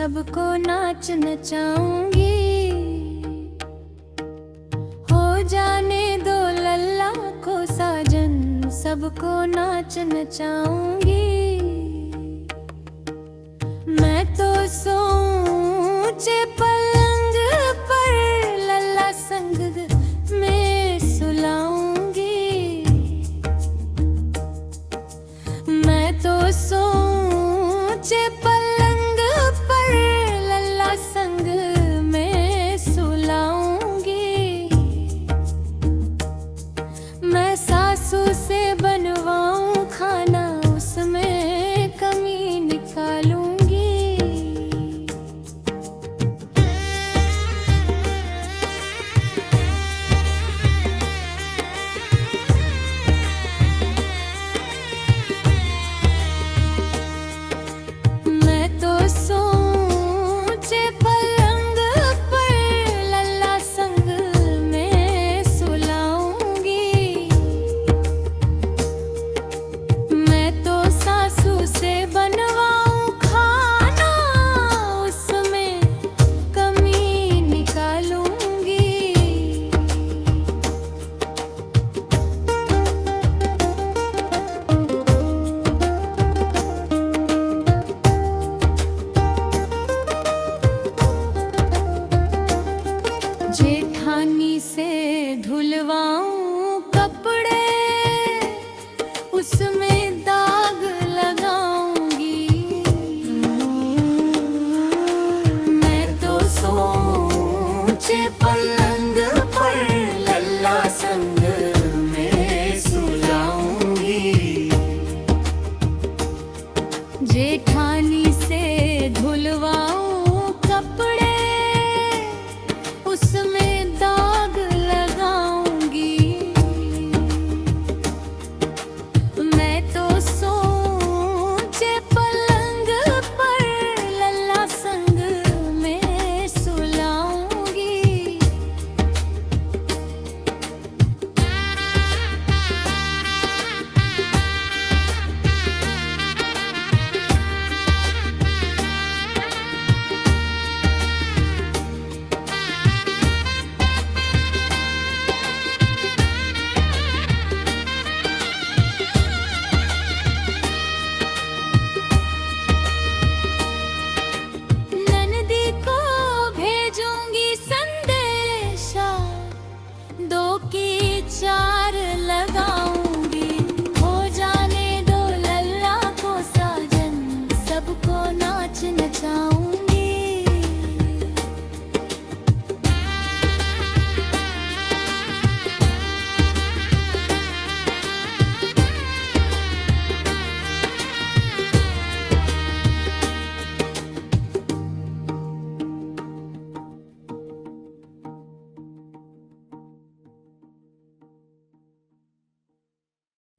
सबको नाच नचाऊंगी। हो जाने दो लल्ला को साजन, सबको नाच नचाऊंगी। मैं तो सोऊंचे पलंग पर लल्ला संग में सुलाऊंगी। मैं तो सोऊंचे पलंग पर लल्ला संग में सुलाऊंगी। मैं सासू से बनवाऊं खाना, उसमें कमी निकालूंगी। मैं तो सोऊंचे पलंग पर लल्ला संग में सुलाऊंगी। मैं तो सासू से बनवाऊं खाना, उसमें कमी निकालूंगी। जेठानी से धुलवाऊं कपड़े, उसमें दाग लगाऊंगी। मैं तो सोऊंचे पलंग पर लल्ला संग में सुलाऊंगी। जेठानी से धुलवाऊं